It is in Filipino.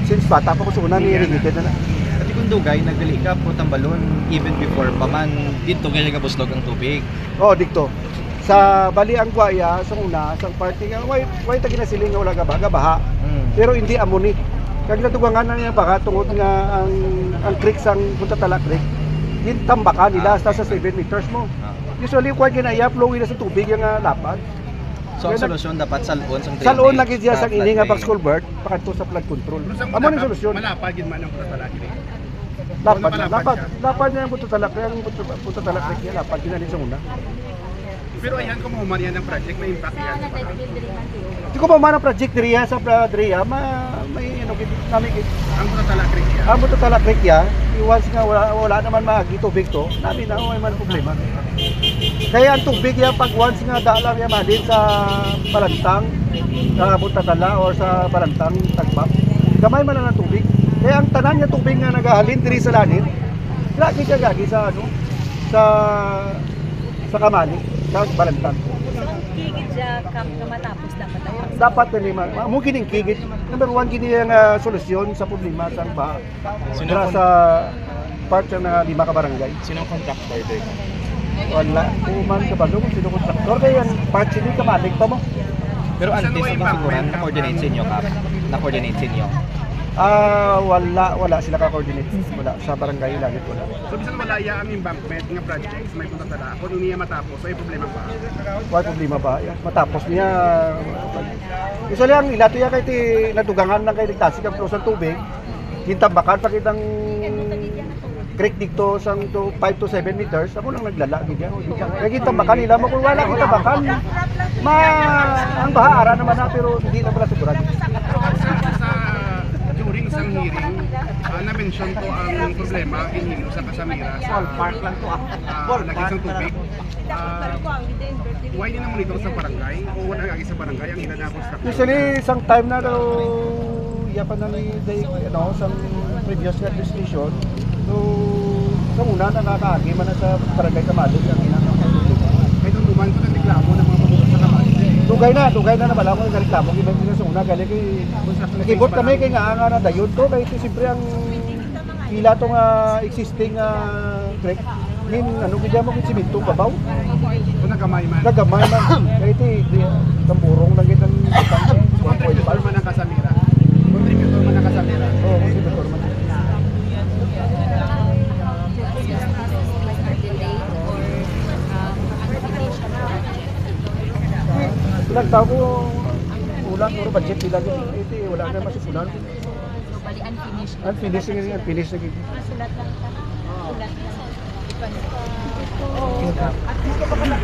since bata pa ko sa una, ni-irrigated na. At kung dugay, nagdali ka po tambalon even before pa man, dito kaya ka buslog ang tubig. Oo, dito. Sa bali ang guaya, sa una, sa party nga, way tagi na siling nga wala ka baha. Pero hindi amuni. Kag natugangan na niya baka tungod nga ang creek sang Punta Tala Creek. Yung tambakan nila sa 7 meters mo. Usually, kuha ginaya, flowing na sa tubig yung lapad. So ang solusyon dapat salon sang drainage. Salon lagi siya sa ini nga box culvert pakanto sa flood control. Amo ni solusyon. Malapad gid man ang Punta Tala Creek. Lapad niya ang Punta Tala Creek, ang Punta Tala Creek niya, lapad din sa una. Pero ayan kung humanian ng project, may impact yan. Hindi ko pa man ang project diriya sa diriya, may ano gid namin gid. Ang Punta Tala Creek yan. Ang Punta Tala Creek ya, once nga wala naman maagi tubig to, namin na may man problema. Kaya ang tubig ya pag once nga daalang ya madin sa Balantang, sa Punta Tala or sa Balantang Tagbap, gamay man na ng tubig. Kaya ang tanan nga tubig nga nagahalin diri sa lanit, lagi siya gagi sa ano sa Kamali, sa Balantang. So, kigid siya na matapos dapat ang pagsasabi. Dapat mo gining kigit. Number 1 gini ang solusyon sa problema sa baha. Para sa part ng 5 ka barangay. Sinong contractor dito? Wala. Kuman ka ba kung sino kontraktor kaya yan part sini kamalik pa mo. Pero antes sa kasiguran, na-coordinate sa inyo ka? Na-coordinate sa inyo? Wala sila ka-coordinate. Wala sa barangay langit wala. So bisan wala ya ang embankment nga projects may Punta Tala. Kung niya matapos, ay problema pa. Wala problema ba? Matapos niya usually ang ilato ya kay ti natugangan lang kay ligtas kang flow sa tubig. Kintambakan pa kitang creek dito sang 5 to 7 meters, ako lang naglala gid yan. Kaya kintambakan nila mo kung wala kintambakan. Ang baha ara naman na pero hindi na pala sigurado. During isang hearing, na-mention to ang problema hinilo sa Casamira sa park lang to lagi sa tubig. Why din na monitor sa barangay o wala lagi sa barangay ang hinanapos na? Usually, isang time na daw yapan na ni sa previous administration. So, sa una, nakakaagi man na sa barangay Kamali ang hinanapos. May tuluman ko ng reklamo ng mga pagbukas sa Kamali. Dugay na bala ko ng reklamo giban din sa una gali kay nakibot kami kay nga na dayon to kay ito siyempre ang pila to nga existing creek nin ano gid mo kung simento babaw Kung nagamay man. kay ito tamburong lang gid ang Contributor man ang Casamira. Contributor man ang Casamira. oh contributor man ilang tao ko ulang puro budget nila ito wala na masusunan So, bali unfinished. unfinished na gid Sulat lang. Sulat lang.